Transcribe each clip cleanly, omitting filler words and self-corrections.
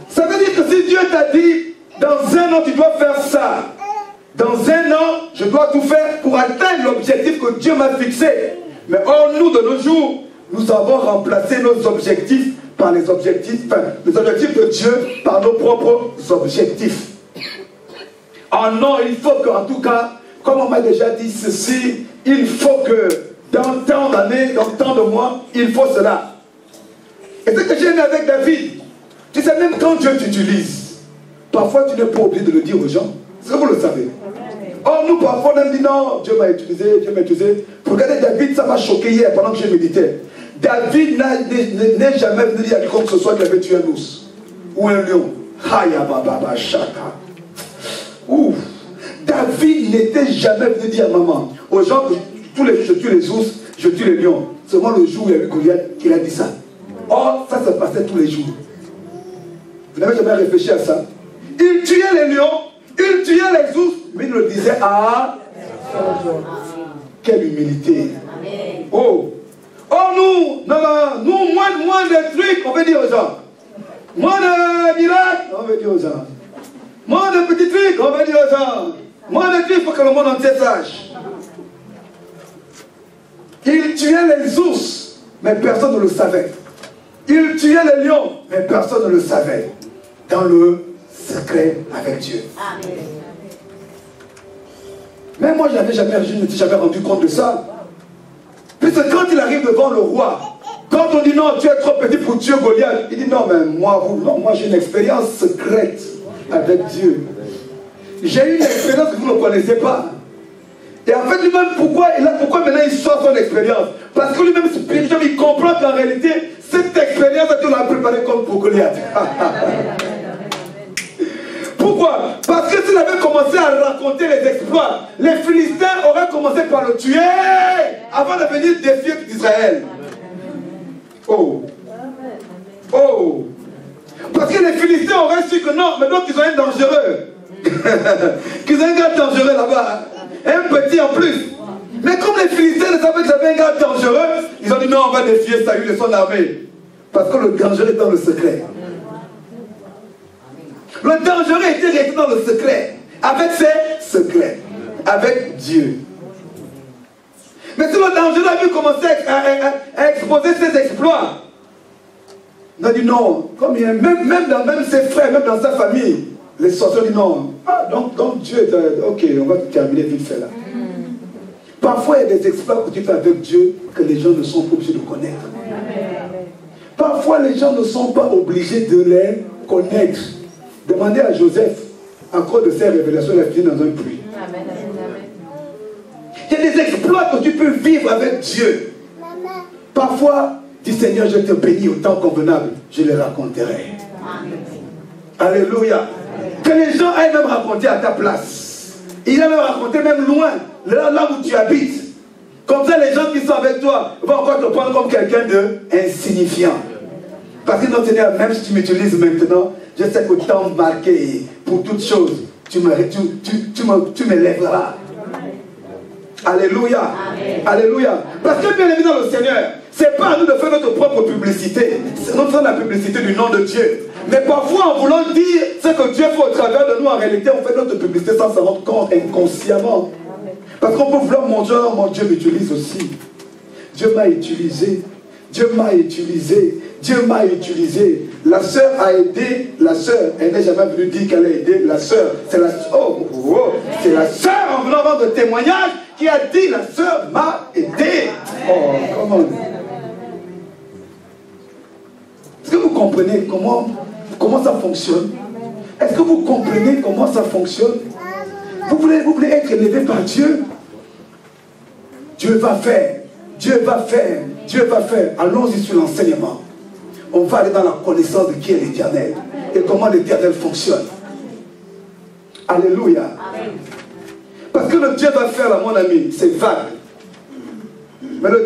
Ça veut dire que si Dieu t'a dit, dans un an tu dois faire ça, dans un an je dois tout faire pour atteindre l'objectif que Dieu m'a fixé. Mais or nous de nos jours, nous avons remplacé nos objectifs par les objectifs de Dieu par nos propres objectifs. Oh non, il faut que, en tout cas, comme on m'a déjà dit ceci, il faut que dans tant d'années, dans tant de mois, il faut cela. Et ce que j'ai aimé avec David, tu sais, même quand Dieu t'utilise, parfois tu n'es pas obligé de le dire aux gens. Est-ce que vous le savez? Or, nous parfois on dit non, Dieu m'a utilisé, Dieu m'a utilisé. Regardez David, ça m'a choqué hier pendant que je méditais. David n'est jamais venu dire à quiconque que ce soit qu'il avait tué un ours ou un lion. Ouf. David n'était jamais venu dire à maman, aux gens que tous les jours je tue les ours, je tue les lions. Seulement le jour où il y a eu Goliath qu'il a dit ça. Or, ça se passait tous les jours. Vous n'avez jamais réfléchi à ça? Il tuait les lions, il tuait les ours, mais il le disait à... Quelle humilité. Oh, nous, moins de trucs, on veut dire aux gens. Moins de miracles, on veut dire aux gens. Moins de petits trucs, on veut dire aux gens. Moins de trucs pour que le monde entier sache. Il tuait les ours, mais personne ne le savait. Il tuait les lions, mais personne ne le savait. Dans le secret avec Dieu. Amen. Mais moi, je ne m'étais jamais rendu compte de ça. Puisque quand il arrive devant le roi, quand on dit non, tu es trop petit pour tuer Goliath, il dit non, mais moi j'ai une expérience secrète avec Dieu. J'ai une expérience que vous ne connaissez pas. Et en fait, lui-même, pourquoi maintenant il sort son expérience? Parce que lui-même, spirituellement, il comprend qu'en réalité, cette expérience, Dieu l'a préparée comme pour Goliath. Pourquoi? Parce que s'il avait commencé à raconter les exploits, les Philistins auraient commencé par le tuer avant de venir défier d'Israël. Oh! Oh! Parce que les Philistins auraient su que non, mais donc ils ont un dangereux. Qu'ils ont un gars dangereux là-bas. Un petit en plus. Mais comme les Philistins ne savaient que j'avais un gars dangereux, ils ont dit non, on va défier Saül et son armée. Parce que le danger est dans le secret. Le dangereux était resté dans le secret. Avec ses secrets. Avec Dieu. Mais si le dangereux a vu commencer à exposer ses exploits, il a dit non. Comme même ses frères, même dans sa famille, les sorciers disent non. Ah, donc Dieu est... Ok, on va terminer vite fait là. Parfois, il y a des exploits que tu fais avec Dieu que les gens ne sont pas obligés de connaître. Parfois, les gens ne sont pas obligés de les connaître. Demandez à Joseph, à cause de ses révélations, il a fini dans un puits. Il y a des exploits que tu peux vivre avec Dieu. Parfois, dis Seigneur, je te bénis au temps convenable, je les raconterai. Alléluia. Que les gens aillent même raconter à ta place. Il a même raconté même loin, là où tu habites. Comme ça, les gens qui sont avec toi vont encore te prendre comme quelqu'un d'insignifiant. Parce que notre Seigneur, même si tu m'utilises maintenant, je sais qu'au temps marqué, pour toutes choses, tu me lèveras. Alléluia. Amen. Alléluia. Parce que bien aimé dans le Seigneur, c'est pas à nous de faire notre propre publicité. Nous faisons la publicité du nom de Dieu. Mais parfois, en voulant dire ce que Dieu fait au travers de nous, en réalité, on fait notre publicité sans s'en rendre compte, inconsciemment. Parce qu'on peut vouloir montrer, oh, mon Dieu m'utilise aussi. Dieu m'a utilisé. Dieu m'a utilisé. Dieu m'a utilisé. La sœur a aidé la sœur. Elle n'est jamais venue dire qu'elle a aidé la sœur. C'est la, c'est la sœur en venant rendre témoignage qui a dit la sœur m'a aidé. Oh, comment? Est-ce que vous comprenez comment ça fonctionne? Est-ce que vous comprenez comment ça fonctionne? Vous voulez être élevé par Dieu? Dieu va faire. Dieu va faire. Dieu va faire. Allons-y sur l'enseignement. On va aller dans la connaissance de qui est l'Éternel et comment l'Éternel fonctionne. Alléluia. Amen. Parce que le Dieu va faire, là, mon ami, c'est vague. Mais le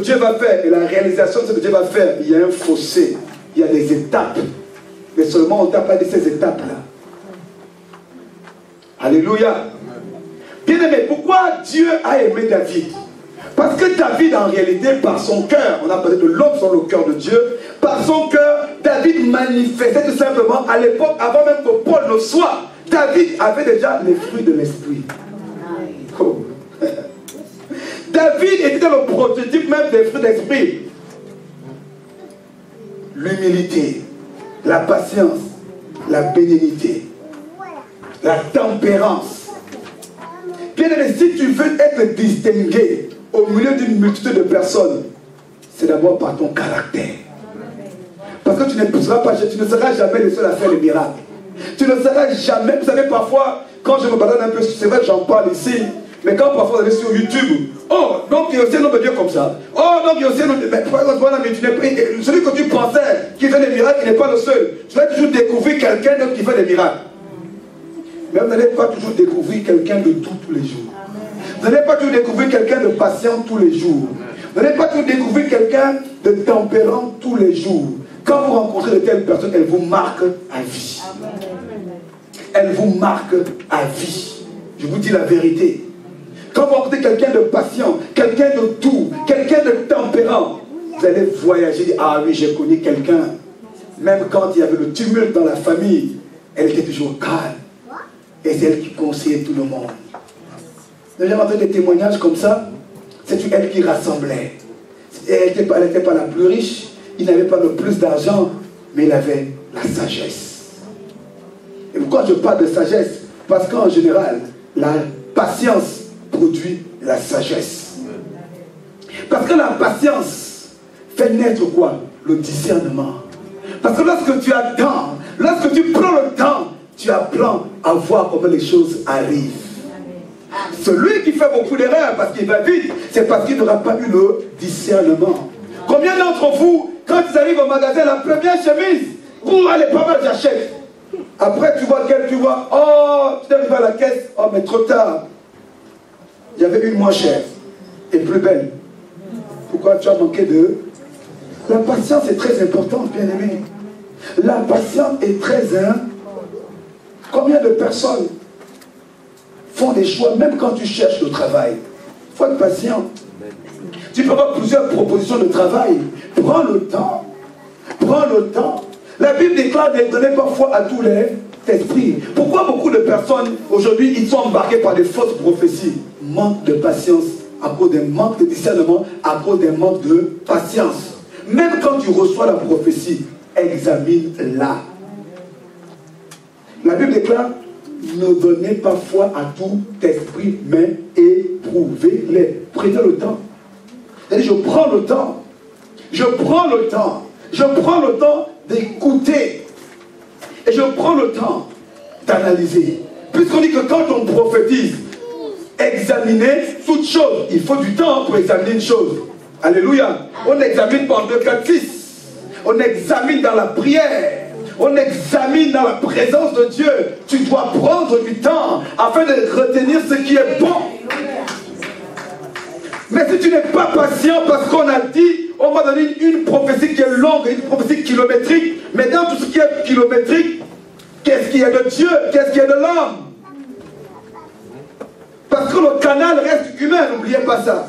Dieu va faire et la réalisation de ce que Dieu va faire, il y a un fossé, il y a des étapes. Mais seulement on ne t'a pas dit ces étapes-là. Alléluia. Bien aimé, pourquoi Dieu a aimé David? Parce que David, en réalité, par son cœur, on a parlé de l'homme sur le cœur de Dieu, Par son cœur, David manifestait tout simplement, à l'époque, avant même que Paul ne soit, David avait déjà les fruits de l'esprit. Oh. David était le prototype même des fruits d'esprit. L'humilité, la patience, la bénignité, la tempérance. Bien aimé, si tu veux être distingué au milieu d'une multitude de personnes, c'est d'abord par ton caractère. Parce que tu ne seras jamais le seul à faire les miracles. Tu ne seras jamais, vous savez, parfois, quand je me balade un peu, c'est vrai que j'en parle ici, mais quand parfois vous allez sur YouTube, oh, donc il y a aussi un homme de Dieu comme ça. Oh, donc il y a aussi un homme de Dieu. Mais celui que tu pensais qui fait des miracles, il n'est pas le seul. Tu vas toujours découvrir quelqu'un d'autre qui fait des miracles. Mais vous n'allez pas toujours découvrir quelqu'un de doux tous les jours. Vous n'allez pas toujours découvrir quelqu'un de patient tous les jours. Vous n'allez pas toujours découvrir quelqu'un de tempérant tous les jours. Quand vous rencontrez de telles personnes, elles vous marquent à vie. Elles vous marquent à vie. Je vous dis la vérité. Quand vous rencontrez quelqu'un de patient, quelqu'un de doux, quelqu'un de tempérant, vous allez voyager, dire, ah oui, j'ai connu quelqu'un. Même quand il y avait le tumulte dans la famille, elle était toujours calme. Et c'est elle qui conseillait tout le monde. Vous avez entendu des témoignages comme ça? C'est elle qui rassemblait. Elle n'était pas la plus riche, il n'avait pas le plus d'argent, mais il avait la sagesse. Et pourquoi je parle de sagesse? Parce qu'en général, la patience produit la sagesse. Parce que la patience fait naître quoi? Le discernement. Parce que lorsque tu attends, lorsque tu prends le temps, tu apprends à voir comment les choses arrivent. Celui qui fait beaucoup d'erreurs parce qu'il va vite, c'est parce qu'il n'aura pas eu le discernement. Combien d'entre vous, quand ils arrivent au magasin, la première chemise, elle est pas mal, j'achète. Après, tu vois quelle tu vois, oh, tu arrives à la caisse, oh, mais trop tard. Il y avait une moins chère et plus belle. Pourquoi tu as manqué de... La patience est très importante, bien aimé. La patience est très... Combien de personnes font des choix, même quand tu cherches le travail? Il faut être patient. Tu peux avoir plusieurs propositions de travail. Prends le temps. Prends le temps. La Bible déclare de donner parfois à tous les esprits. Pourquoi beaucoup de personnes, aujourd'hui, ils sont embarqués par des fausses prophéties? Manque de patience, à cause d'un manque de discernement, à cause d'un manque de patience. Même quand tu reçois la prophétie, examine-la. La Bible déclare, ne donnez pas foi à tout esprit, mais éprouvez-les. Prenez le temps. Je prends le temps. Je prends le temps. Je prends le temps d'écouter. Et je prends le temps d'analyser. Puisqu'on dit que quand on prophétise, examiner toute chose. Il faut du temps pour examiner une chose. Alléluia. On examine par 2, 4, 6. On examine dans la prière. On examine dans la présence de Dieu. Tu dois prendre du temps afin de retenir ce qui est bon. Mais si tu n'es pas patient parce qu'on a dit, on va donner une prophétie qui est longue, une prophétie kilométrique. Mais dans tout ce qui est kilométrique, qu'est-ce qui est de Dieu? Qu'est-ce qui est de l'homme? Parce que le canal reste humain, n'oubliez pas ça.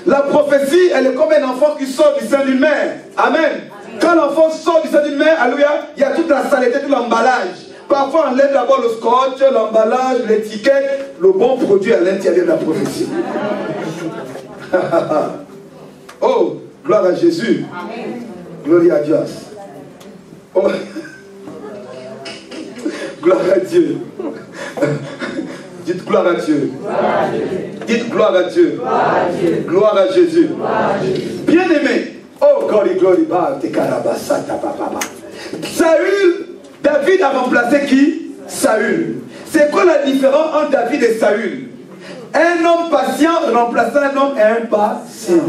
La prophétie, elle est comme un enfant qui sort du sein d'une mère. Amen. Quand l'enfant sort du sein d'une mère, alléluia, il y a toute la saleté, tout l'emballage. Parfois, on enlève d'abord le scotch, l'emballage, l'étiquette, le bon produit à l'intérieur de la prophétie. Oh, gloire à Jésus. Amen. Gloire à Dieu. Oh. Gloire à Dieu. Dites gloire à Dieu. Dites gloire à Dieu. Gloire à Jésus. Bien aimé. Oh, glory, glory, Saül, David a remplacé qui? Saül. C'est quoi la différence entre David et Saül? Un homme patient remplaçant un homme impatient.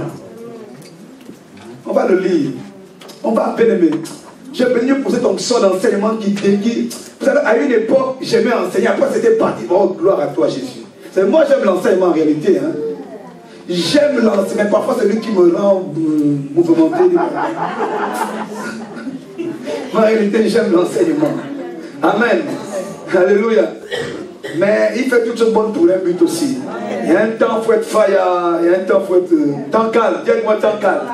On va le lire. On va bien aimer. J'ai venu pour cette onction d'enseignement qui... Vous savez, à une époque, j'aimais enseigner. Après, c'était parti. Oh, gloire à toi, Jésus. Moi, j'aime l'enseignement en réalité. Hein. J'aime l'enseignement, mais parfois, c'est lui qui me rend mouvementé. En réalité, j'aime l'enseignement. Amen. Alléluia. Mais il fait toutes choses bonnes pour un but aussi. Il y a un temps, il faut être fire. Il y a un temps, il faut être... temps calme. Dis-moi temps calme.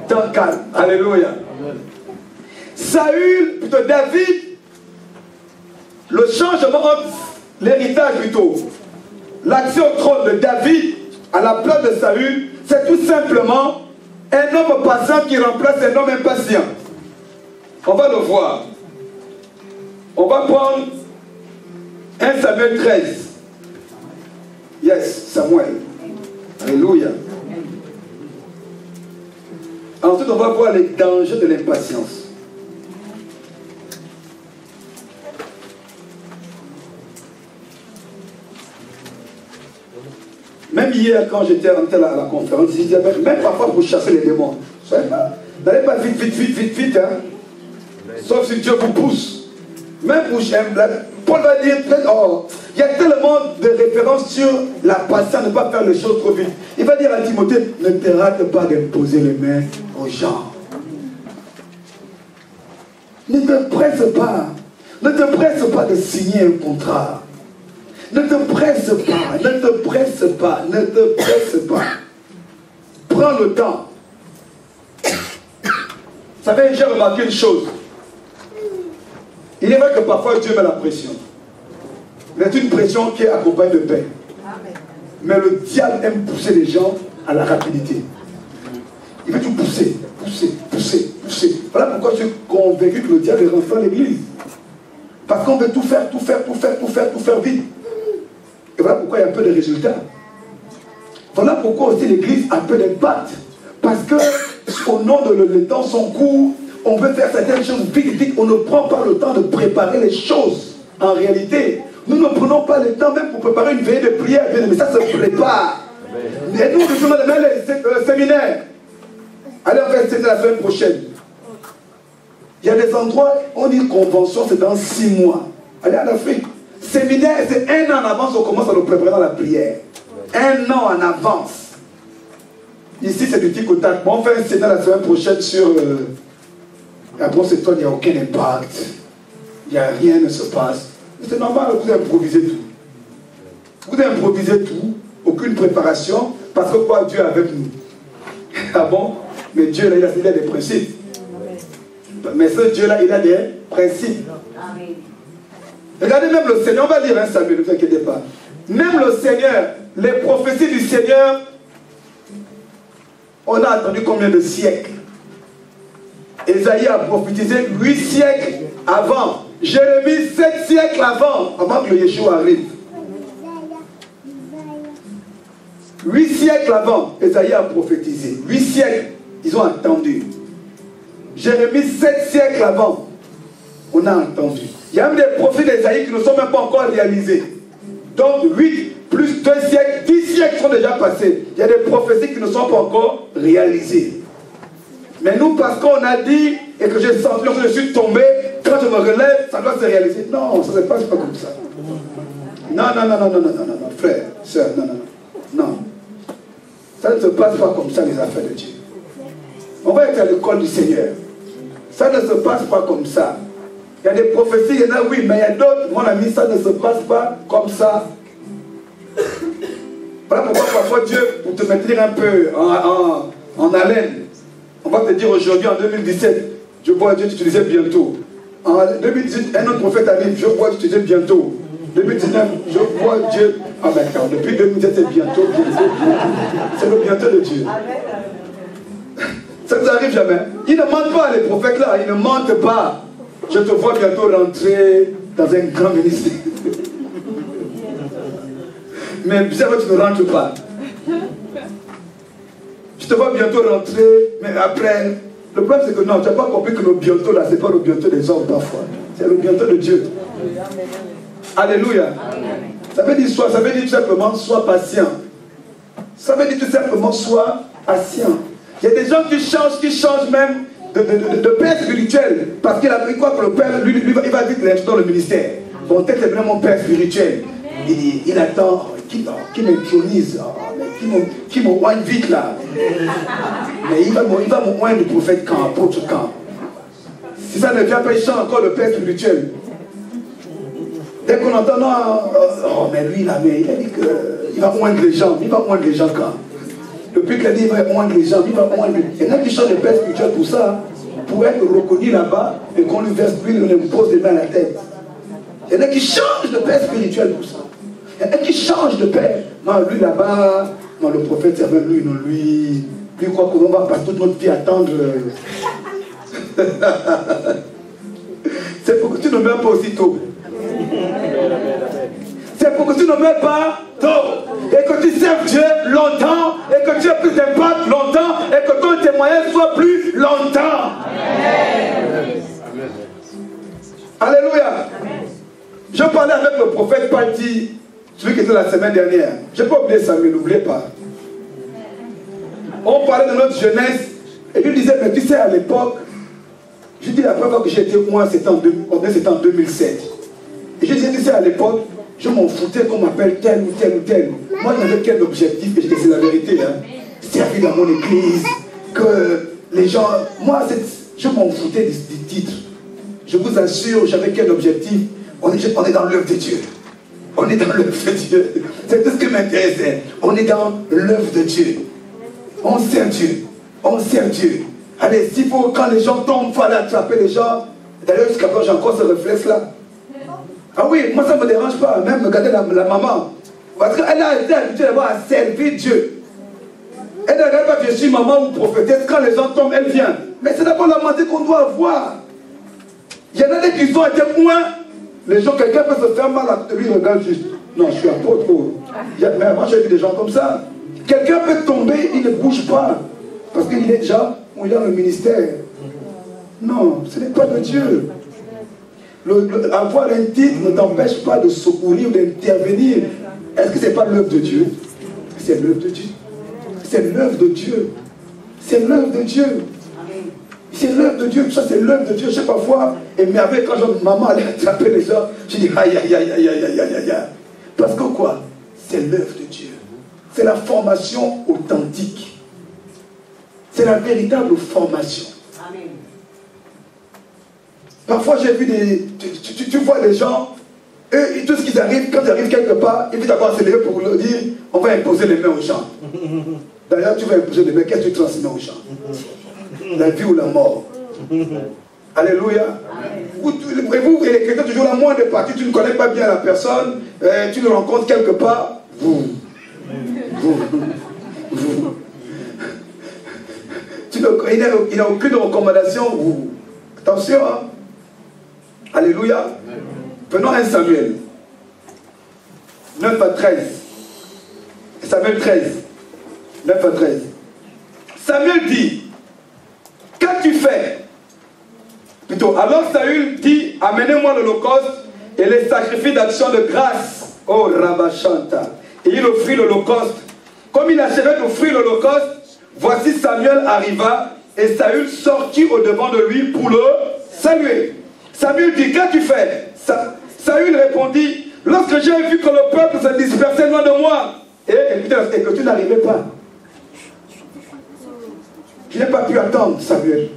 Temps calme. Alléluia. Saül, plutôt David, le changement entre l'héritage plutôt, l'accès au trône de David à la place de Saül, c'est tout simplement un homme patient qui remplace un homme impatient. On va le voir. On va prendre 1 Samuel 13. Yes, Samuel. Alléluia. Ensuite, on va voir les dangers de l'impatience. Même hier, quand j'étais rentré à la conférence, je disais, même parfois pour chasser les démons, n'allez pas vite, hein. Sauf si Dieu vous pousse. Même pour Paul va dire, oh, il y a tellement de références sur la patience, ne pas faire les choses trop vite. Il va dire à Timothée, ne te rate pas d'imposer les mains aux gens. Ne te presse pas. Ne te presse pas de signer un contrat. Ne te presse pas, ne te presse pas, ne te presse pas. Prends le temps. Vous savez, j'ai remarqué une chose. Il est vrai que parfois Dieu met la pression. Mais c'est une pression qui est accompagnée de paix. Mais le diable aime pousser les gens à la rapidité. Il veut tout pousser. Voilà pourquoi je suis convaincu que le diable est rentré dans l'église. Parce qu'on veut tout faire vite. Et voilà pourquoi il y a un peu de résultats. Voilà pourquoi aussi l'église a peu d'impact. Parce que au nom de le temps son cours, on veut faire certaines choses vite. On ne prend pas le temps de préparer les choses. En réalité, nous ne prenons pas le temps même pour préparer une veillée de prière. Mais ça se prépare. Et nous devons demain le séminaire. Allez, on va essayer la semaine prochaine. Il y a des endroits, on dit convention, c'est dans 6 mois. Allez en Afrique. Séminaire, c'est 1 an en avance, on commence à nous préparer dans la prière. 1 an en avance. Ici, c'est du tic au tac. Bon, on fait un séminaire la semaine prochaine sur la brosse étoile, il n'y a aucun impact. Il n'y a rien ne se passe. C'est normal, vous improvisez tout. Vous improvisez tout, aucune préparation, parce que quoi, Dieu est avec nous. Ah bon? Mais Dieu, là, il a des principes. Mais ce Dieu-là, il a des principes. Regardez même le Seigneur, on va lire un Samuel, ne vous inquiétez pas. Même le Seigneur, les prophéties du Seigneur, on a attendu combien de siècles? Ésaïe a prophétisé 8 siècles avant. Jérémie 7 siècles avant que le Yeshua arrive. 8 siècles avant, Ésaïe a prophétisé. 8 siècles, ils ont attendu. Jérémie 7 siècles avant, on a entendu. Il y a même des prophètes d'Ésaïe qui ne sont même pas encore réalisés. Donc 8 plus 2 siècles, 10 siècles sont déjà passés. Il y a des prophéties qui ne sont pas encore réalisées. Mais nous, parce qu'on a dit, et que j'ai senti, lorsque je suis tombé, quand je me relève, ça doit se réaliser. Non, ça ne se passe pas comme ça. Non, frère, soeur, non. Ça ne se passe pas comme ça, les affaires de Dieu. On va être à l'école du Seigneur. Ça ne se passe pas comme ça. Il y a des prophéties, il y en a oui, mais il y a d'autres, mon ami, ça ne se passe pas comme ça. Voilà pourquoi parfois Dieu, pour te maintenir un peu en haleine, on va te dire aujourd'hui, en 2017, je vois Dieu t'utiliser bientôt. En 2018, un autre prophète arrive, je vois Dieu t'utiliser bientôt. 2019, je vois Dieu. Ah ben quand, depuis 2017, c'est bientôt. C'est le bientôt de Dieu. Ça ne nous arrive jamais. Ils ne mentent pas, les prophètes là, ils ne mentent pas. Je te vois bientôt rentrer dans un grand ministère. Mais bizarrement, tu ne rentres pas. Je te vois bientôt rentrer, mais après, le problème c'est que non, tu n'as pas compris que le bientôt là, ce n'est pas le bientôt des hommes parfois. C'est le bientôt de Dieu. Alléluia. Ça veut dire tout simplement sois patient. Ça veut dire tout simplement sois patient. Il y a des gens qui changent même de père spirituel. Parce qu'il croit que le père, lui, il va vite l'être dans le ministère. Mon texte est vraiment père spirituel. Il attend, qui m'intronise, qui me oigne vite là. Mais il va me oigner le prophète quand, apôtre quand. Si ça ne vient pas, il change encore le père spirituel. Dès qu'on entend, non, oh mais lui là, mais il a dit qu'il va oindre les gens. Il va oindre les gens quand? Depuis qu'il a dit qu'il va oindre les gens, il va oindre. Il y en a qui changent de père spirituel pour ça. pour être reconnu là-bas et qu'on lui verse l'huile, on lui pose les mains à la tête. Il y en a qui changent de père spirituel pour ça. Il y en a qui changent de père. Non, lui là-bas, non, le prophète c'est avec lui, non, lui croit qu'on va passer toute notre vie attendre. C'est pour que tu ne meurs pas aussitôt. C'est pour que tu ne meurs pas tôt. Et que tu serves Dieu longtemps. Et que tu aies plus d'impact longtemps. Et que ton témoignage soit plus longtemps. Amen. Alléluia. Je parlais avec le prophète Pati, celui qui était la semaine dernière. Je n'ai pas oublié ça, mais n'oubliez pas. On parlait de notre jeunesse. Et lui disait, mais tu sais, à l'époque, je dis la première fois que j'ai été moi, c'était en 2007. Et je disais, tu sais, à l'époque, je m'en foutais qu'on m'appelle tel ou tel ou tel. Moi, je n'avais quel objectif, et c'est la vérité, hein. Servir dans mon église, que les gens... Moi, je m'en foutais des titres. Je vous assure, j'avais quel objectif. On est dans l'œuvre de Dieu. On est dans l'œuvre de Dieu. C'est tout ce qui m'intéressait. On est dans l'œuvre de Dieu. On sert Dieu. On sert Dieu. Allez, s'il faut, quand les gens tombent, il faut aller attraper les gens. D'ailleurs, jusqu'à quand j'ai encore ce réflexe-là. Ah oui, moi ça ne me dérange pas, même regarder la maman. Parce qu'elle a été habituée à servir Dieu. Elle ne regarde pas que je suis maman ou prophétesse, quand les gens tombent, elle vient. Mais c'est d'abord la mentalité qu'on doit avoir. Il y en a des qui sont été moins. Les gens, quelqu'un peut se faire mal à lui, regarde juste. Non, je suis apôtre. Mais moi j'ai vu des gens comme ça. Quelqu'un peut tomber, il ne bouge pas. Parce qu'il est déjà, il est dans le ministère. Non, ce n'est pas de Dieu. Avoir un titre ne t'empêche pas de secourir ou d'intervenir. Est-ce que ce n'est pas l'œuvre de Dieu? C'est l'œuvre de Dieu. C'est l'œuvre de Dieu. C'est l'œuvre de Dieu. C'est l'œuvre de Dieu. Ça, c'est l'œuvre de Dieu. Je sais parfois, et merveille, quand maman allait attraper les gens, je dis aïe, aïe, aïe, aïe, aïe, aïe, aïe, aïe. Parce que quoi? C'est l'œuvre de Dieu. C'est la formation authentique. C'est la véritable formation. Amen. Parfois, j'ai vu tu vois des gens, eux, tout ce qu'ils arrivent, quand ils arrivent quelque part, ils vont d'abord se lever pour leur dire, on va imposer les mains aux gens. D'ailleurs, tu vas imposer les mains, qu'est-ce que tu transmets aux gens? La vie ou la mort. Alléluia. Et vous, et les chrétiens, toujours la moindre partie, tu ne connais pas bien la personne, tu le rencontres quelque part, il n'a aucune recommandation, attention, hein. Alléluia. Prenons un Samuel 9 à 13. Samuel 13 9 à 13. Samuel dit, qu'as-tu fait? Plutôt, alors Saül dit, amenez-moi l'holocauste et les sacrifices d'action de grâce. Oh Rabachanta. Et il offrit l'holocauste. Comme il achevait d'offrir l'holocauste, voici Samuel arriva et Saül sortit au-devant de lui pour le saluer. Samuel dit, qu'as-tu fait? Saül répondit, lorsque j'ai vu que le peuple se dispersait loin de moi et que tu n'arrivais pas. Je n'ai pas pu attendre, Samuel.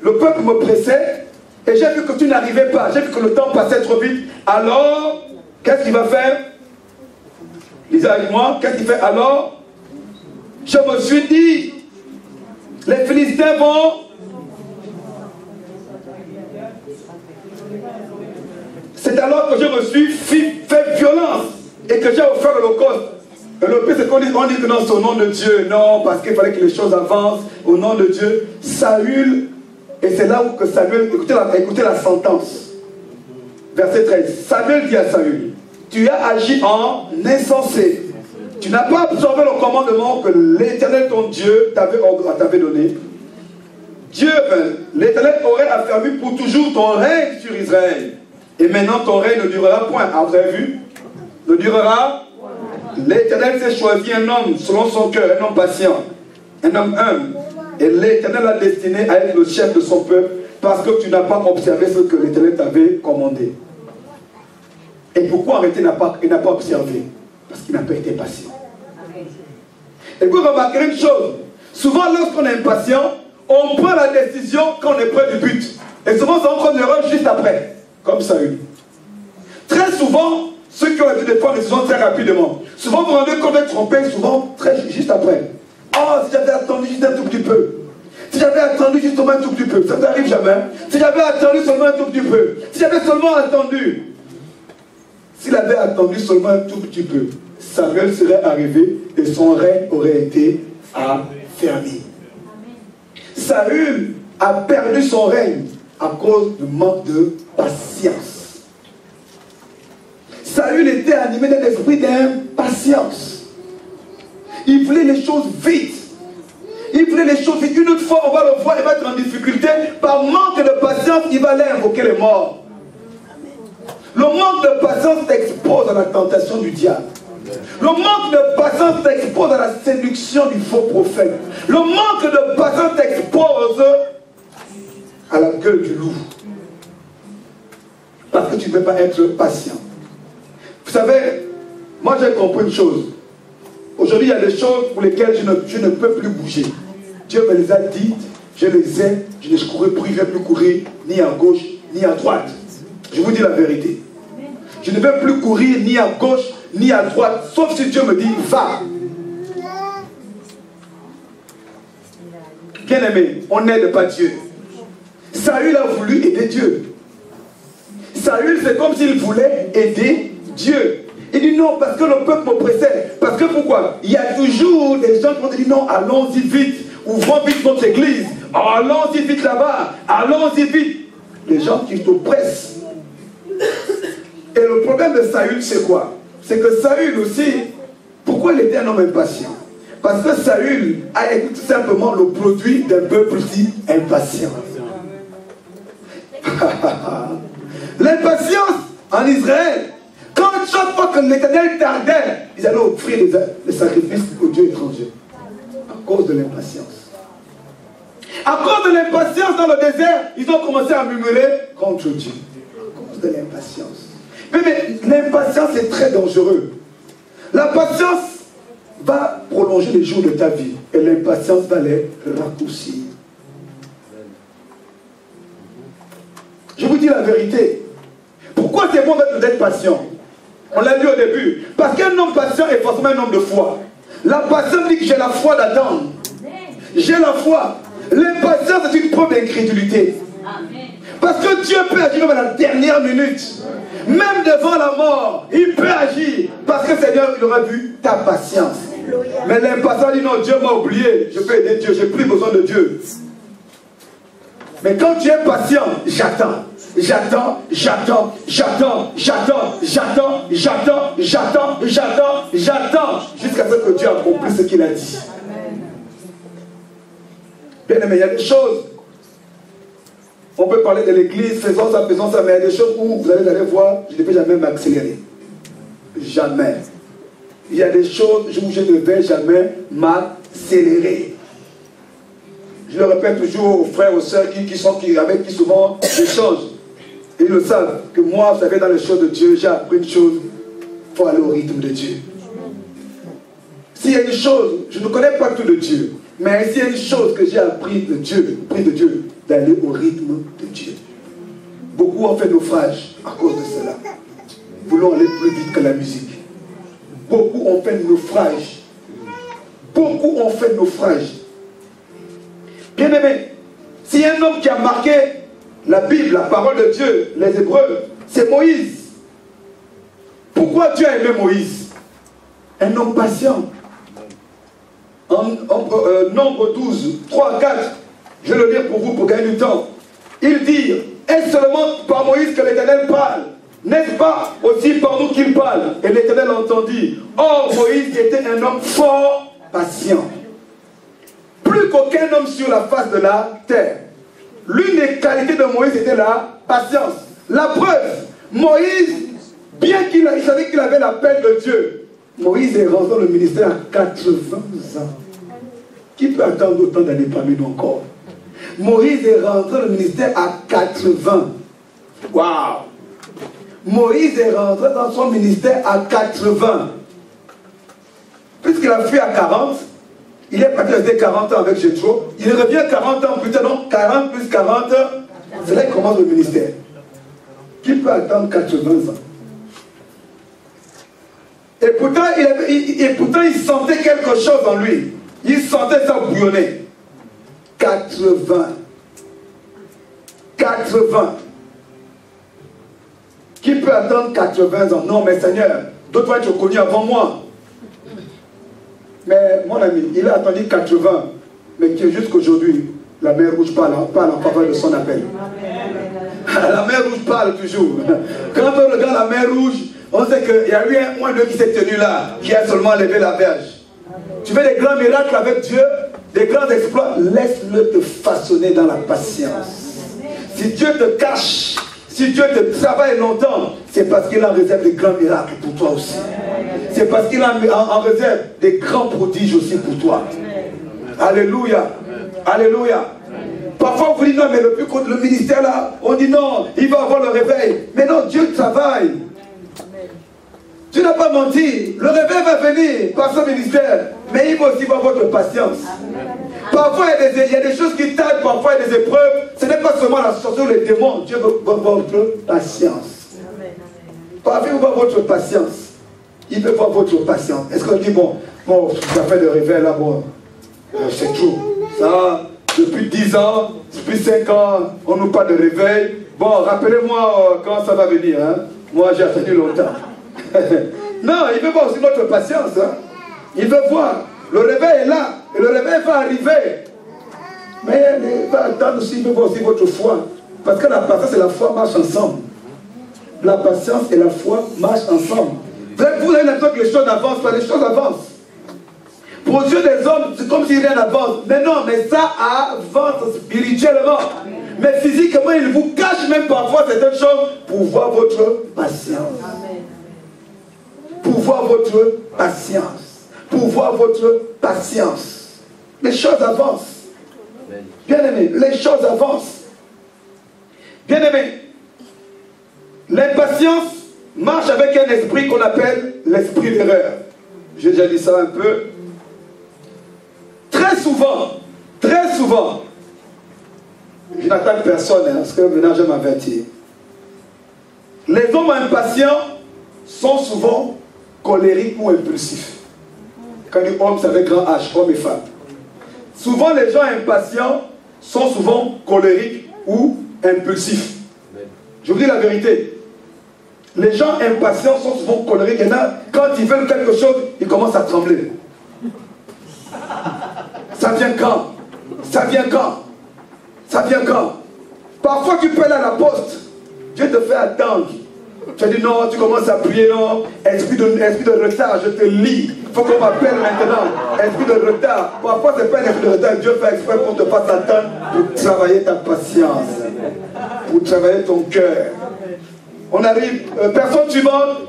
Le peuple me pressait et j'ai vu que tu n'arrivais pas. J'ai vu que le temps passait trop vite. Alors, qu'est-ce qu'il va faire? Lisez avec moi, qu'est-ce qu'il fait? Alors, je me suis dit, les Philistins vont... C'est alors que je me suis fait violence et que j'ai offert l'holocauste. Et le pire, c'est qu'on dit que non, c'est au nom de Dieu. Non, parce qu'il fallait que les choses avancent au nom de Dieu. Saül, et c'est là où que Samuel, écoutez la sentence. Verset 13. Samuel dit à Saül, tu as agi en insensé. Tu n'as pas absorbé le commandement que l'Éternel, ton Dieu, t'avait donné. Dieu, l'Éternel aurait affermi pour toujours ton règne sur Israël. Et maintenant ton règne ne durera point. Ah, vous avez vu? Ne durera. L'Éternel s'est choisi un homme selon son cœur, un homme patient, un homme humble. Et l'Éternel l'a destiné à être le chef de son peuple parce que tu n'as pas observé ce que l'Éternel t'avait commandé. Et pourquoi il n'a pas observé? Parce qu'il n'a pas été patient. Et vous remarquerez une chose. Souvent lorsqu'on est impatient, on prend la décision quand on est près du but. Et souvent ça on l'erreur juste après. Comme Saül. Très souvent, ceux qui ont l'habitude de prendre des décisions très rapidement, souvent vous vous rendez compte d'être trompé, souvent juste après. Oh, si j'avais attendu juste un tout petit peu. Si j'avais attendu justement un tout petit peu, ça n'arrive jamais. Si j'avais attendu seulement un tout petit peu, si j'avais seulement attendu, s'il avait attendu seulement un tout petit peu, Samuel serait arrivé et son règne aurait été affermi. Saül a perdu son règne à cause du manque de patience. Saül était animé d'un esprit d'impatience. Il voulait les choses vite. Il voulait les choses vite. Une autre fois, on va le voir, il va être en difficulté. Par manque de patience, il va aller invoquer les morts. Le manque de patience t'expose à la tentation du diable. Le manque de patience t'expose à la séduction du faux prophète. Le manque de patience t'expose à la gueule du loup. Parce que tu ne veux pas être patient. Vous savez, moi j'ai compris une chose. Aujourd'hui, il y a des choses pour lesquelles je ne peux plus bouger. Dieu me les a dites, je les ai, je ne courrai plus, je ne vais plus courir ni à gauche ni à droite. Je vous dis la vérité. Je ne vais plus courir ni à gauche ni à droite, sauf si Dieu me dit, va. Bien aimé, on n'aide pas Dieu. Saül a voulu aider Dieu. Saül, c'est comme s'il voulait aider Dieu. Il dit non, parce que le peuple m'oppressait. Parce que pourquoi? Il y a toujours des gens qui vont dire non, allons-y vite. Ouvrons vite notre église. Allons-y vite là-bas. Allons-y vite. Les gens qui t'oppressent. Et le problème de Saül, c'est quoi? C'est que Saül aussi, pourquoi il était un homme impatient? Parce que Saül a été tout simplement le produit d'un peuple si impatient. L'impatience en Israël, quand chaque fois que l'Éternel tardait, ils allaient offrir des sacrifices aux dieux étrangers. À cause de l'impatience. À cause de l'impatience dans le désert, ils ont commencé à murmurer contre Dieu. À cause de l'impatience. Mais l'impatience est très dangereux. La patience va prolonger les jours de ta vie et l'impatience va les raccourcir. Je vous dis la vérité. Pourquoi c'est bon d'être patient? On l'a dit au début. Parce qu'un homme patient est forcément un homme de foi. La patience dit que j'ai la foi d'attendre. J'ai la foi. L'impatience est une preuve d'incrédulité. Parce que Dieu peut agir même à la dernière minute. Même devant la mort, il peut agir. Parce que Seigneur, il aura vu ta patience. Mais l'impatient dit non, Dieu m'a oublié. Je peux aider Dieu, j'ai plus besoin de Dieu. Mais quand tu es patient, j'attends. J'attends, j'attends, j'attends, j'attends, j'attends, j'attends, j'attends, j'attends, j'attends, jusqu'à ce que Dieu accomplisse ce qu'il a dit. Bien aimé, il y a des choses. On peut parler de l'église, faisons ça, mais il y a des choses où vous allez voir, je ne vais jamais m'accélérer. Jamais. Il y a des choses où je ne vais jamais m'accélérer. Je le répète toujours aux frères, aux sœurs avec qui souvent j'échange. Ils le savent, que moi, vous savez, dans les choses de Dieu, j'ai appris une chose, il faut aller au rythme de Dieu. S'il y a une chose, je ne connais pas tout de Dieu, mais s'il y a une chose que j'ai appris de Dieu, d'aller au rythme de Dieu. Beaucoup ont fait naufrage à cause de cela. Voulons aller plus vite que la musique. Beaucoup ont fait naufrage. Beaucoup ont fait naufrage. Bien aimé, s'il y a un homme qui a marqué la Bible, la parole de Dieu, les Hébreux, c'est Moïse. Pourquoi Dieu a aimé Moïse? Un homme patient. Nombre 12, 3 à 4, je vais le lire pour vous pour gagner du temps. Il dit, est-ce seulement par Moïse que l'Éternel parle? N'est-ce pas aussi par nous qu'il parle? Et l'Éternel entendit. Or, Moïse était un homme fort patient. Plus qu'aucun homme sur la face de la terre. L'une des qualités de Moïse était la patience. La preuve, Moïse, bien qu'il savait qu'il avait l'appel de Dieu, Moïse est rentré dans le ministère à 80 ans. Qui peut attendre autant d'années parmi nous encore? Moïse est rentré dans le ministère à 80. Waouh! Moïse est rentré dans son ministère à 80. Puisqu'il a fait à 40, il est parti rester 40 ans avec Jétro. Il revient 40 ans plus tard, donc 40 plus 40, c'est là qu'il commence le ministère. Qui peut attendre 80 ans? Et pourtant, il sentait quelque chose en lui. Il sentait ça bouillonner. 80. 80. Qui peut attendre 80 ans? Non, mais Seigneur, d'autres vont être connus avant moi. Mais mon ami, il a attendu 80, mais qui jusqu'aujourd'hui, la mer rouge parle en faveur de son appel. La mer rouge parle toujours. Quand on regarde la mer rouge, on sait qu'il y a eu un ou deux qui s'est tenu là, qui a seulement levé la verge. Tu veux des grands miracles avec Dieu, des grands exploits, laisse-le te façonner dans la patience. Si Dieu te cache, si Dieu te travaille longtemps, c'est parce qu'il en réserve des grands miracles pour toi aussi. C'est parce qu'il en réserve des grands prodiges aussi pour toi. Alléluia. Alléluia. Parfois on vous dit non, mais le ministère là, on dit non, il va avoir le réveil. Mais non, Dieu travaille. Tu n'as pas menti. Le réveil va venir par son ministère. Mais il va aussi avoir votre patience. Parfois il y a des choses qui tardent, parfois il y a des épreuves. Ce n'est pas seulement la sortie ou les démons. Dieu veut votre patience. Parfois il veut votre patience. Il veut voir votre patience. Est-ce qu'on dit bon, ça fait le réveil là, bon, c'est tout. Ça, depuis 10 ans, depuis 5 ans, on nous parle de réveil. Bon, rappelez-moi quand ça va venir. Hein? Moi, j'ai attendu longtemps. Non, il veut voir aussi notre patience. Hein? Il veut voir. Le réveil est là. Et le réveil va arriver. Mais il va attendre aussi, il veut voir aussi votre foi. Parce que la patience et la foi marchent ensemble. La patience et la foi marchent ensemble. Vous avez l'impression que les choses avancent, pas les choses avancent. Pour Dieu des hommes, c'est comme si rien n'avance. Mais non, mais ça avance spirituellement. Mais physiquement, il vous cache même parfois certaines choses pour voir votre patience. Pour voir votre patience. Pour voir votre patience. Les choses avancent. Bien aimé, les choses avancent. Bien aimé, l'impatience marche avec un esprit qu'on appelle l'esprit d'erreur. J'ai déjà dit ça un peu. Très souvent, je n'attaque personne, hein, parce que maintenant je m'avertis. Les hommes impatients sont souvent colériques ou impulsifs. Quand on dit homme, c'est avec grand H, homme et femme. Souvent, les gens impatients sont souvent colériques ou impulsifs. Je vous dis la vérité. Les gens impatients sont souvent colériques. Il y en a, quand ils veulent quelque chose, ils commencent à trembler. Ça vient quand? Ça vient quand? Ça vient quand? Parfois tu peux aller à la poste. Dieu te fait attendre. Tu as dit non, tu commences à prier, non. Esprit de retard, je te lis. Il faut qu'on m'appelle maintenant. Esprit de retard. Parfois c'est pas un esprit de retard. Dieu fait exprès pour te faire attendre, pour travailler ta patience. Pour travailler ton cœur. On arrive, personne suivante.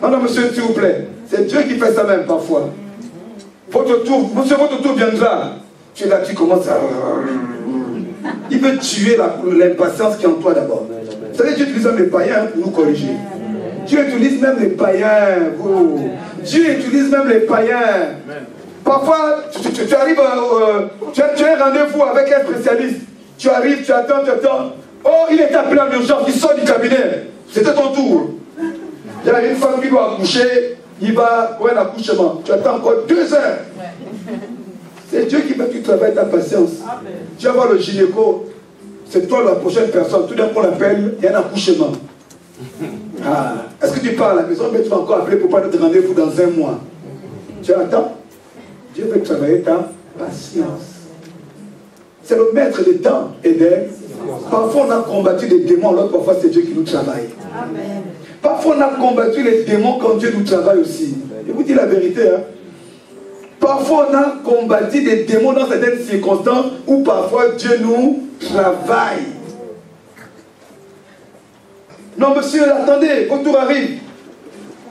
Non, monsieur, s'il vous plaît. C'est Dieu qui fait ça même parfois. Votre tour, monsieur, votre tour viendra. Tu es là, tu commences à... Il veut tuer l'impatience qui est en toi d'abord. Vous savez, Dieu utilise même les païens pour nous corriger. Dieu utilise même les païens. Dieu utilise même les païens. Parfois, tu arrives, tu as un rendez-vous avec un spécialiste. Tu arrives, tu attends. Oh, il est appelé en urgence, il sort du cabinet. C'était ton tour. Il y a une femme qui doit accoucher. Il va pour un accouchement. Tu attends encore 2 heures. C'est Dieu qui veut que tu travailles ta patience. Amen. Tu vas voir le gynéco. C'est toi la prochaine personne. Tout d'un coup on l'appelle, il y a un accouchement. Ah. Est-ce que tu pars à la maison, mais tu vas encore appeler pour prendre notre rendez-vous dans 1 mois. Tu attends. Dieu veut travailler ta patience. C'est le maître des temps et des... Parfois on a combattu des démons, alors parfois c'est Dieu qui nous travaille. Amen. Parfois on a combattu les démons quand Dieu nous travaille aussi. Je vous dis la vérité. Hein. Parfois on a combattu des démons dans certaines circonstances où parfois Dieu nous travaille. Non monsieur, attendez, votre tour arrive.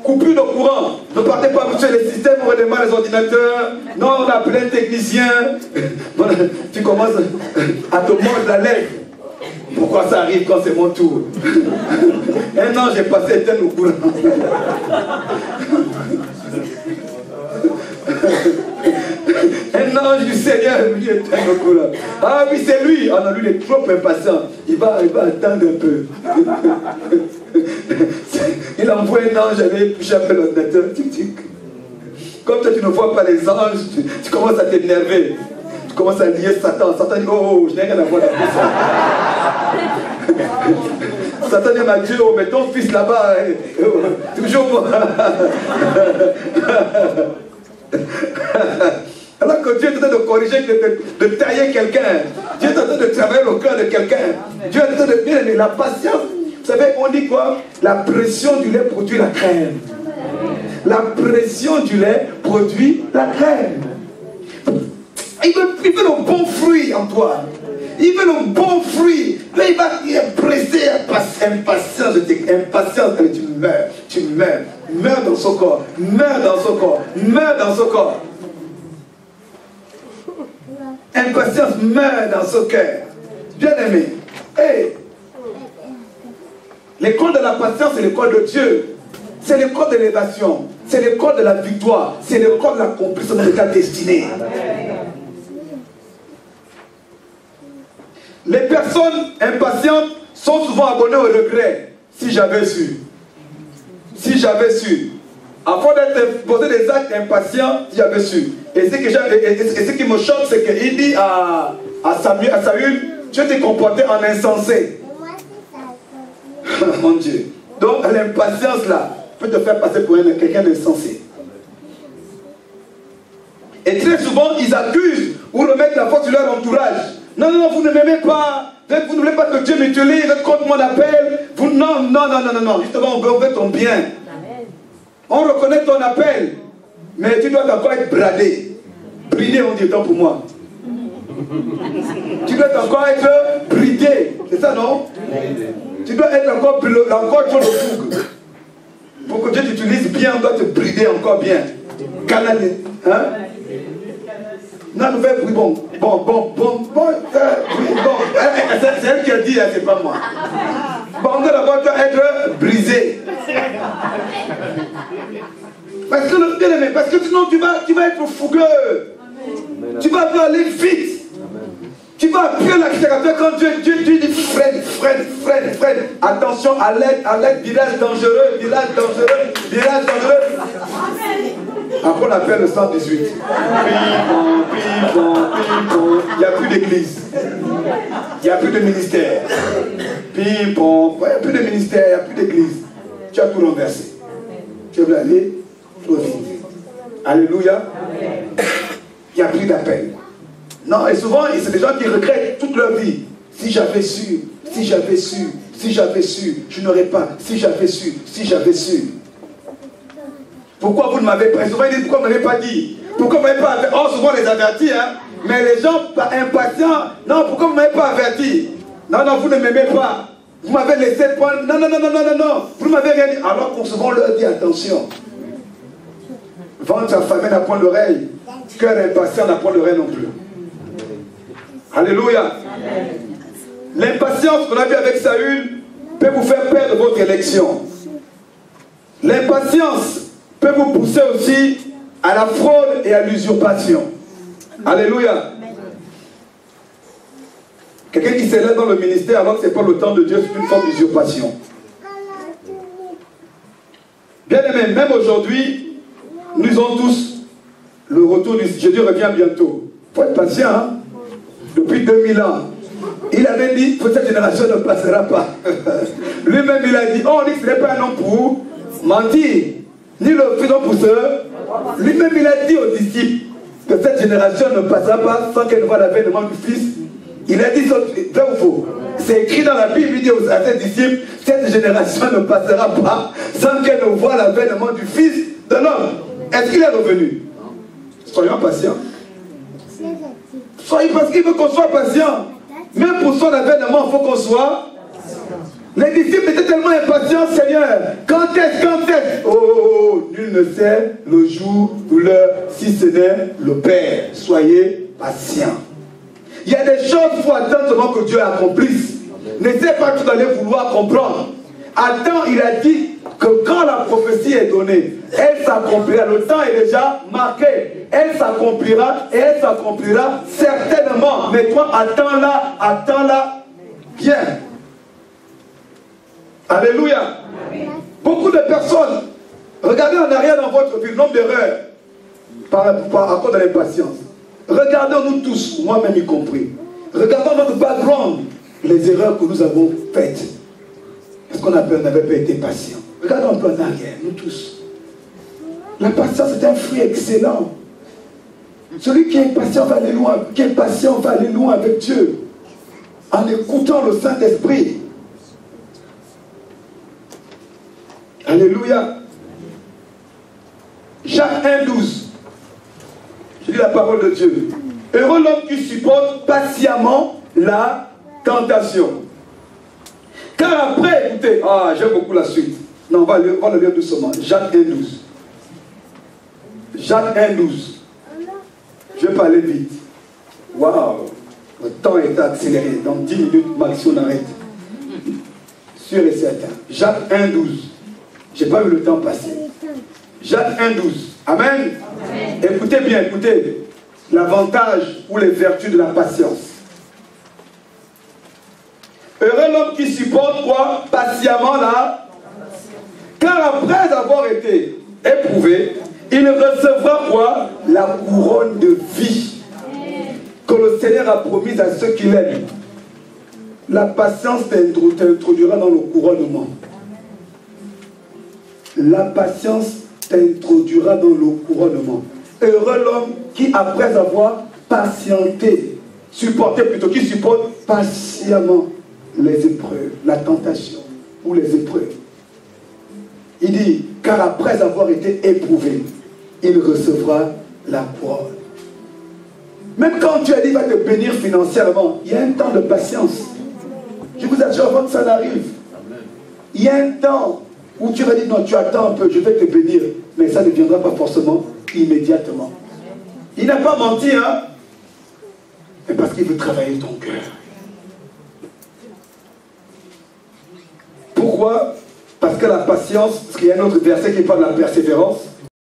Coupure de courant. Ne partez pas monsieur, les systèmes vont redémarrer les ordinateurs. Non, on a plein de techniciens. Tu commences à te mordre la lèvre. Pourquoi ça arrive quand c'est mon tour? Un an, j'ai passé éteindre au courant. Un ange du Seigneur est venu éteindre au courant. Ah oui, c'est lui. Ah non, lui, il est trop impatient. Il va attendre un peu. Il envoie un ange aller toucher un peu l'ordinateur. Comme toi, tu ne vois pas les anges, tu commences à t'énerver. commences à lier Satan. Satan dit, oh, je n'ai rien à voir avec ça. Satan dit, ma Dieu, oh, mais ton fils là-bas, toujours moi. Alors que Dieu est en train de corriger, de tailler quelqu'un. Dieu est en train de travailler le cœur de quelqu'un. Dieu est en train de bien aimer la patience. Vous savez, on dit quoi? La pression du lait produit la crème. La pression du lait produit la crème. Il veut le bon fruit en toi. Il veut le bon fruit. Là, il est pressé, impatience. Allez, tu meurs. Meurs dans son corps. Meurs dans son corps. Meurs dans son corps. Impatience meurt dans son cœur. Bien aimé. Hey. L'école de la patience, c'est l'école de Dieu. C'est l'école de l'élévation. C'est l'école de la victoire. C'est l'école de l'accomplissement de ta destinée. Les personnes impatientes sont souvent abonnées au regret. Si j'avais su. Si j'avais su. Avant d'être posé des actes impatients, si j'avais su. Et ce qui me choque, c'est qu'il dit à Saül, tu t'es comporté en insensé. Mon Dieu. Donc l'impatience là peut te faire passer pour quelqu'un d'insensé. Et très souvent, ils accusent ou remettent la faute sur leur entourage. Non, non, non, vous ne m'aimez pas. Vous ne voulez pas que Dieu m'utilise contre mon appel. Vous, non, non, non, non, non, non. Justement, on veut ton bien. Amen. On reconnaît ton appel. Mais tu dois encore être bradé. Bridé, on dit, autant pour moi. Tu dois encore être bridé. C'est ça, non? Tu dois être encore trop de fougue. Pour que Dieu t'utilise bien, on doit te brider encore bien. Canaliser. Hein? Non, nous faisons bon. C'est elle qui a dit, c'est pas moi. Bon, on doit d'abord être brisé. Parce que sinon tu vas être fougueux. Tu vas aller vite. Tu vas appuyer l'accélérateur quand Dieu dit freine. Attention, à l'aide, virage dangereux. Après on appelle le 118. Il n'y a plus d'église. Il n'y a plus de ministère. Il n'y a plus de ministère, il n'y a plus d'église. Tu as tout renversé. Tu veux aller trop vite. Alléluia. Il n'y a plus d'appel. Non, et souvent, c'est des gens qui regrettent toute leur vie. Si j'avais su, je n'aurais pas. Si j'avais su. Pourquoi vous ne m'avez pas dit? Souvent, ils disent, pourquoi vous ne m'avez pas dit? Pourquoi vous ne m'avez pas averti? Oh, souvent, on les avertit, hein. Mais les gens impatients, non, pourquoi vous ne m'avez pas averti? Non, vous ne m'aimez pas. Vous m'avez laissé prendre. Non. Vous ne m'avez rien dit. Alors qu'on souvent leur dit, attention. Ventre affamé n'a point d'oreille. Cœur impatient n'a point d'oreille non plus. Alléluia. L'impatience qu'on a vu avec Saül peut vous faire perdre votre élection. L'impatience peut vous pousser aussi à la fraude et à l'usurpation. Alléluia. Quelqu'un qui s'élève dans le ministère alors que ce n'est pas le temps de Dieu, c'est une forme d'usurpation. Bien aimé, même aujourd'hui, nous avons tous le retour du Jésus revient bientôt. Il faut être patient, hein? Depuis 2000 ans. Il avait dit que cette génération ne passera pas. Lui-même, il a dit, oh, on dit que ce n'est pas un homme pour mentir, ni le fils pour ce. Lui-même, il a dit aux disciples que cette génération ne passera pas sans qu'elle voie l'avènement du Fils. Il a dit, vrai ou faux? C'est écrit dans la Bible, il dit à ses disciples, cette génération ne passera pas sans qu'elle ne voie l'avènement du Fils de l'homme. Est-ce qu'il est revenu? Soyons patients. Soyez, parce qu'il veut qu'on soit patient. Même pour son avènement, il faut qu'on soit. Les disciples étaient tellement impatients, Seigneur. Quand est-ce? Oh, nul ne sait le jour ou l'heure, si ce n'est le Père. Soyez patients. Il y a des choses qu'il faut attendre seulement que Dieu accomplisse. N'essaie pas tout d'aller vouloir comprendre. Attends, il a dit que quand la prophétie est donnée, elle s'accomplira. Le temps est déjà marqué. Elle s'accomplira et elle s'accomplira certainement. Mais toi, attends-la bien. Alléluia. Beaucoup de personnes, regardez en arrière dans votre vie, le nombre d'erreurs à cause de l'impatience. Regardons-nous tous, moi-même y compris. Regardons notre background, les erreurs que nous avons faites. Est-ce qu'on n'avait pas été patient? Regardons un peu en arrière, nous tous. La patience est un fruit excellent. Celui qui est patient va aller loin, qui est patient va aller loin avec Dieu, en écoutant le Saint-Esprit. Alléluia. Jacques 1,12. Je lis la parole de Dieu. Heureux l'homme qui supporte patiemment la tentation. Car après, écoutez, j'aime beaucoup la suite. Non, on va le lire doucement. Jacques 1,12. Jacques 1,12. Je vais parler vite. Waouh! Le temps est accéléré. Dans 10 minutes, max, on arrête. Sûr et certain. Jacques 1,12. Je n'ai pas vu le temps passer. Jacques 1,12. Amen. Amen. Écoutez bien, écoutez. L'avantage ou les vertus de la patience. Heureux l'homme qui supporte quoi? Patiemment là. Car après avoir été éprouvé, il recevra quoi? La couronne de vie que le Seigneur a promise à ceux qui l'aiment. La patience t'introduira dans le couronnement. La patience t'introduira dans le couronnement. Heureux l'homme qui, après avoir patienté, supporté plutôt, qui supporte patiemment les épreuves, la tentation ou les épreuves. Il dit, car après avoir été éprouvé, il recevra la couronne. Même quand Dieu a dit, il va te bénir financièrement, il y a un temps de patience. Je vous assure, avant que ça n'arrive, il y a un temps où tu vas dire, non, tu attends un peu, je vais te bénir. Mais ça ne viendra pas forcément immédiatement. Il n'a pas menti, hein? Mais parce qu'il veut travailler ton cœur. Pourquoi? Parce que la patience, parce qu'il y a un autre verset qui parle de la persévérance.